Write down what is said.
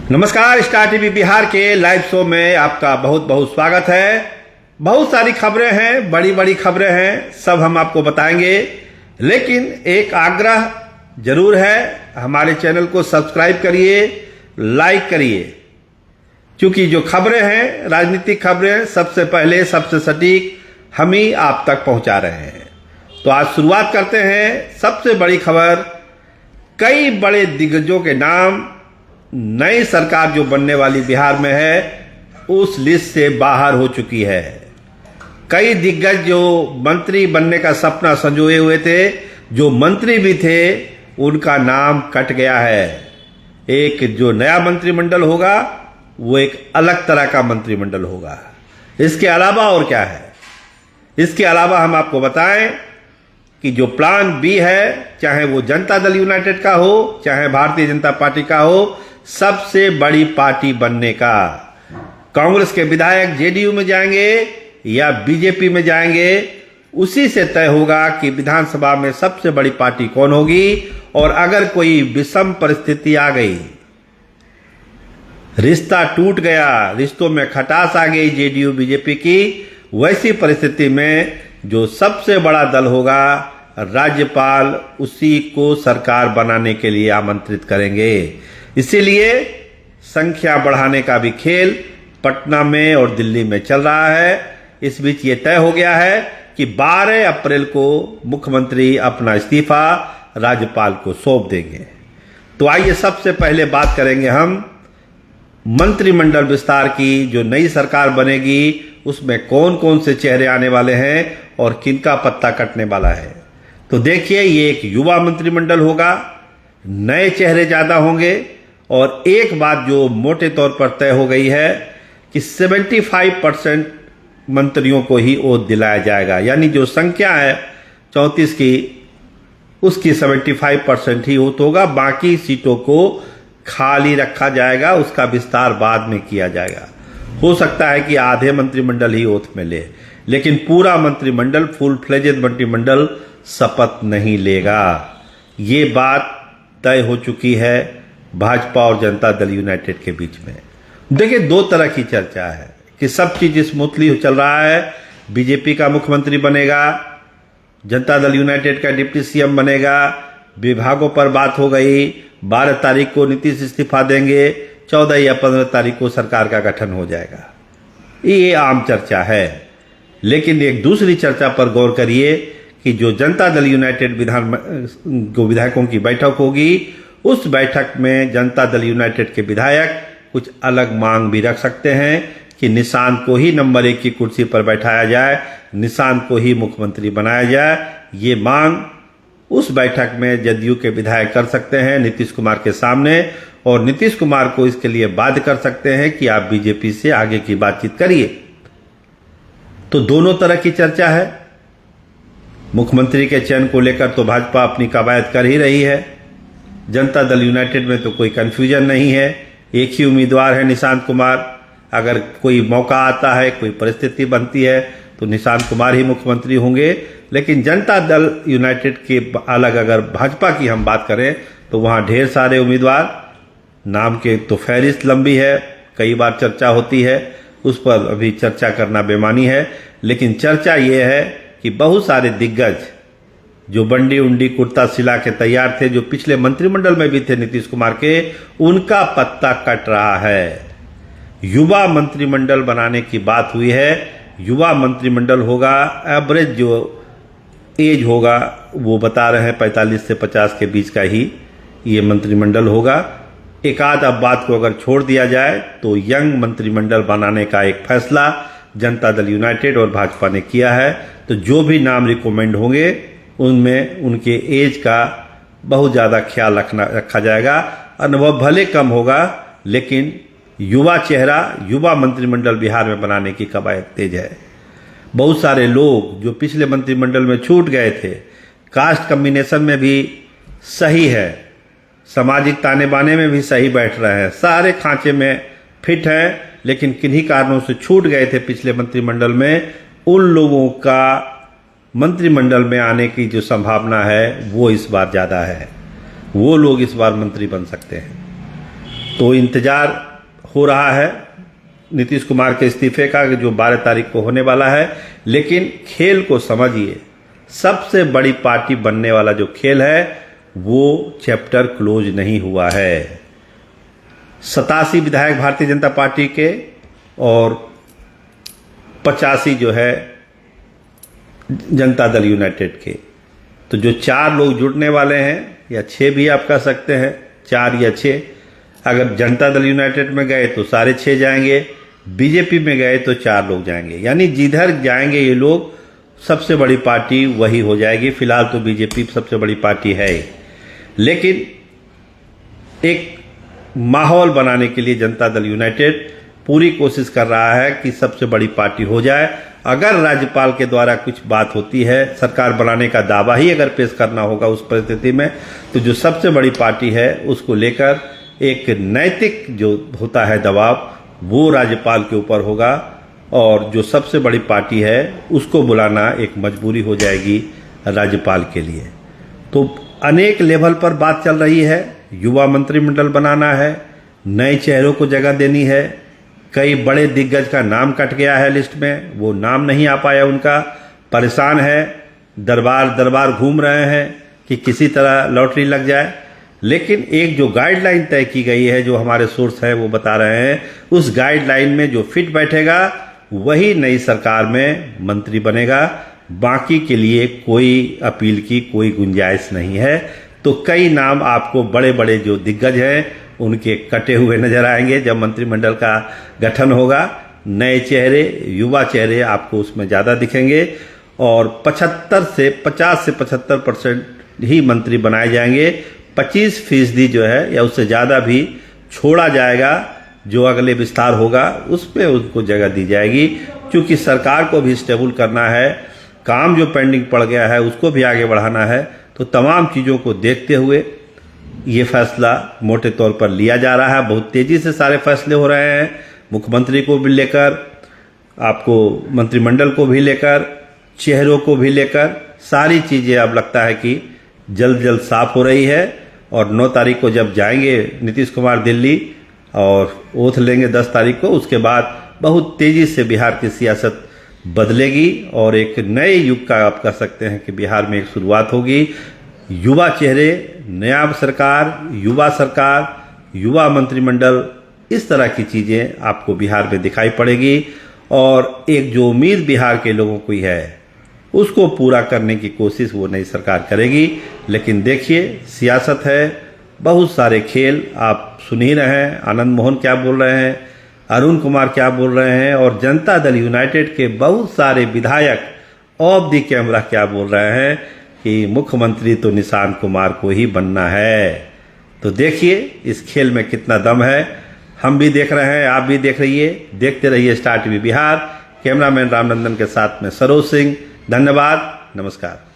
नमस्कार, star TV Bihar के live show में आपका बहुत बहुत स्वागत है। बहुत सारी खबरें हैं, बड़ी बड़ी खबरें हैं, सब हम आपको बताएंगे। लेकिन एक आग्रह जरूर है, हमारे चैनल को सब्सक्राइब करिए, लाइक करिए, क्योंकि जो खबरें हैं, राजनीतिक खबरें, सबसे पहले सबसे सटीक हम ही आप तक पहुंचा रहे हैं। तो आज शुरुआत करते हैं। सबसे बड़ी खबर, कई बड़े दिग्गजों के नाम नई सरकार जो बनने वाली बिहार में है उस लिस्ट से बाहर हो चुकी है। कई दिग्गज जो मंत्री बनने का सपना संजोए हुए थे, जो मंत्री भी थे, उनका नाम कट गया है। एक जो नया मंत्रिमंडल होगा वो एक अलग तरह का मंत्रिमंडल होगा। इसके अलावा और क्या है? इसके अलावा हम आपको बताएं कि जो प्लान बी है, चाहे वो जनता दल यूनाइटेड का हो, चाहे भारतीय जनता पार्टी का हो, सबसे बड़ी पार्टी बनने का। कांग्रेस के विधायक जेडीयू में जाएंगे या बीजेपी में जाएंगे, उसी से तय होगा कि विधानसभा में सबसे बड़ी पार्टी कौन होगी। और अगर कोई विषम परिस्थिति आ गई, रिश्ता टूट गया, रिश्तों में खटास आ गई जेडीयू बीजेपी की, वैसी परिस्थिति में जो सबसे बड़ा दल होगा, राज्यपाल उसी को सरकार बनाने के लिए आमंत्रित करेंगे। इसीलिए संख्या बढ़ाने का भी खेल पटना में और दिल्ली में चल रहा है। इस बीच ये तय हो गया है कि 12 अप्रैल को मुख्यमंत्री अपना इस्तीफा राज्यपाल को सौंप देंगे। तो आइए सबसे पहले बात करेंगे हम मंत्रिमंडल विस्तार की। जो नई सरकार बनेगी उसमें कौन कौन से चेहरे आने वाले हैं और किनका पत्ता कटने वाला है। तो देखिए, ये एक युवा मंत्रिमंडल होगा, नए चेहरे ज्यादा होंगे। और एक बात जो मोटे तौर पर तय हो गई है कि 75% मंत्रियों को ही ओथ दिलाया जाएगा, यानी जो संख्या है 34 की, उसकी 75% ही ओथ होगा। बाकी सीटों को खाली रखा जाएगा, उसका विस्तार बाद में किया जाएगा। हो सकता है कि आधे मंत्रिमंडल ही ओथ में ले, लेकिन पूरा मंत्रिमंडल, फुल फ्लेजेड मंत्रिमंडल शपथ नहीं लेगा। ये बात तय हो चुकी है भाजपा और जनता दल यूनाइटेड के बीच में। देखिए, दो तरह की चर्चा है कि सब चीज स्मूथली चल रहा है। बीजेपी का मुख्यमंत्री बनेगा, जनता दल यूनाइटेड का डिप्टी सीएम बनेगा, विभागों पर बात हो गई, 12 तारीख को नीतीश इस्तीफा देंगे, 14 या 15 तारीख को सरकार का गठन हो जाएगा। ये आम चर्चा है। लेकिन एक दूसरी चर्चा पर गौर करिए कि जो जनता दल यूनाइटेड विधायकों की बैठक होगी, उस बैठक में जनता दल यूनाइटेड के विधायक कुछ अलग मांग भी रख सकते हैं कि निशांत को ही नंबर 1 की कुर्सी पर बैठाया जाए, निशांत को ही मुख्यमंत्री बनाया जाए। ये मांग उस बैठक में जदयू के विधायक कर सकते हैं नीतीश कुमार के सामने, और नीतीश कुमार को इसके लिए बाध्य कर सकते हैं कि आप बीजेपी से आगे की बातचीत करिए। तो दोनों तरह की चर्चा है। मुख्यमंत्री के चयन को लेकर तो भाजपा अपनी कवायद कर ही रही है। जनता दल यूनाइटेड में तो कोई कंफ्यूजन नहीं है, एक ही उम्मीदवार है, निशांत कुमार। अगर कोई मौका आता है, कोई परिस्थिति बनती है, तो निशांत कुमार ही मुख्यमंत्री होंगे। लेकिन जनता दल यूनाइटेड के अलग अगर भाजपा की हम बात करें तो वहां ढेर सारे उम्मीदवार, नाम के तो फहरिस्त लंबी है, कई बार चर्चा होती है, उस पर अभी चर्चा करना बेमानी है। लेकिन चर्चा ये है कि बहुत सारे दिग्गज जो बंडी उंडी कुर्ता सिला के तैयार थे, जो पिछले मंत्रिमंडल में भी थे नीतीश कुमार के, उनका पत्ता कट रहा है। युवा मंत्रिमंडल बनाने की बात हुई है। युवा मंत्रिमंडल होगा, एवरेज जो एज होगा वो बता रहे हैं 45 से 50 के बीच का ही ये मंत्रिमंडल होगा। एक आध अब बात को अगर छोड़ दिया जाए तो यंग मंत्रिमंडल बनाने का एक फैसला जनता दल यूनाइटेड और भाजपा ने किया है। तो जो भी नाम रिकमेंड होंगे उनमें उनके एज का बहुत ज़्यादा ख्याल रखा जाएगा। अनुभव भले कम होगा, लेकिन युवा चेहरा, युवा मंत्रिमंडल बिहार में बनाने की कवायद तेज है। बहुत सारे लोग जो पिछले मंत्रिमंडल में छूट गए थे, कास्ट कम्बिनेशन में भी सही है, सामाजिक ताने बाने में भी सही बैठ रहे हैं, सारे खांचे में फिट हैं, लेकिन किन्हीं कारणों से छूट गए थे पिछले मंत्रिमंडल में, उन लोगों का मंत्रिमंडल में आने की जो संभावना है वो इस बार ज़्यादा है। वो लोग इस बार मंत्री बन सकते हैं। तो इंतजार हो रहा है नीतीश कुमार के इस्तीफे का, जो 12 तारीख को होने वाला है। लेकिन खेल को समझिए, सबसे बड़ी पार्टी बनने वाला जो खेल है वो चैप्टर क्लोज नहीं हुआ है। 87 विधायक भारतीय जनता पार्टी के और 85 जो है जनता दल यूनाइटेड के। तो जो 4 लोग जुड़ने वाले हैं, या 6 भी आप कह सकते हैं, 4 या 6, अगर जनता दल यूनाइटेड में गए तो सारे 6 जाएंगे, बीजेपी में गए तो 4 लोग जाएंगे। यानी जिधर जाएंगे ये लोग, सबसे बड़ी पार्टी वही हो जाएगी। फिलहाल तो बीजेपी सबसे बड़ी पार्टी है, लेकिन एक माहौल बनाने के लिए जनता दल यूनाइटेड पूरी कोशिश कर रहा है कि सबसे बड़ी पार्टी हो जाए। अगर राज्यपाल के द्वारा कुछ बात होती है, सरकार बनाने का दावा ही अगर पेश करना होगा उस परिस्थिति में, तो जो सबसे बड़ी पार्टी है उसको लेकर एक नैतिक जो होता है दबाव, वो राज्यपाल के ऊपर होगा। और जो सबसे बड़ी पार्टी है उसको बुलाना एक मजबूरी हो जाएगी राज्यपाल के लिए। तो अनेक लेवल पर बात चल रही है। युवा मंत्रिमंडल बनाना है, नए चेहरों को जगह देनी है। कई बड़े दिग्गज का नाम कट गया है लिस्ट में, वो नाम नहीं आ पाया उनका, परेशान है, दरबार घूम रहे हैं कि किसी तरह लॉटरी लग जाए। लेकिन एक जो गाइडलाइन तय की गई है, जो हमारे सोर्स है वो बता रहे हैं, उस गाइडलाइन में जो फिट बैठेगा वही नई सरकार में मंत्री बनेगा। बाकी के लिए कोई अपील की कोई गुंजाइश नहीं है। तो कई नाम आपको बड़े बड़े जो दिग्गज हैं उनके कटे हुए नजर आएंगे जब मंत्रिमंडल का गठन होगा। नए चेहरे, युवा चेहरे आपको उसमें ज़्यादा दिखेंगे और 50 से 75% ही मंत्री बनाए जाएंगे। 25% जो है या उससे ज़्यादा भी छोड़ा जाएगा। जो अगले विस्तार होगा उसमें उनको जगह दी जाएगी, क्योंकि सरकार को भी स्टेबल करना है, काम जो पेंडिंग पड़ गया है उसको भी आगे बढ़ाना है। तो तमाम चीज़ों को देखते हुए ये फैसला मोटे तौर पर लिया जा रहा है। बहुत तेज़ी से सारे फैसले हो रहे हैं, मुख्यमंत्री को भी लेकर, आपको मंत्रिमंडल को भी लेकर, चेहरों को भी लेकर, सारी चीज़ें अब लगता है कि जल्द साफ हो रही है। और 9 तारीख को जब जाएंगे नीतीश कुमार दिल्ली और ओथ लेंगे 10 तारीख को, उसके बाद बहुत तेज़ी से बिहार की सियासत बदलेगी और एक नए युग का आप कह सकते हैं कि बिहार में एक शुरुआत होगी। युवा चेहरे, नया सरकार, युवा मंत्रिमंडल, इस तरह की चीज़ें आपको बिहार में दिखाई पड़ेगी। और एक जो उम्मीद बिहार के लोगों की है उसको पूरा करने की कोशिश वो नई सरकार करेगी। लेकिन देखिए, सियासत है, बहुत सारे खेल आप सुन ही रहे हैं। आनंद मोहन क्या बोल रहे हैं, अरुण कुमार क्या बोल रहे हैं, और जनता दल यूनाइटेड के बहुत सारे विधायक ऑफ द कैमरा क्या बोल रहे हैं कि मुख्यमंत्री तो निशांत कुमार को ही बनना है। तो देखिए इस खेल में कितना दम है। हम भी देख रहे हैं, आप भी देख रहिए, देखते रहिए star TV Bihar. Cameraman Ramnandan के साथ में सरोज सिंह। धन्यवाद, नमस्कार।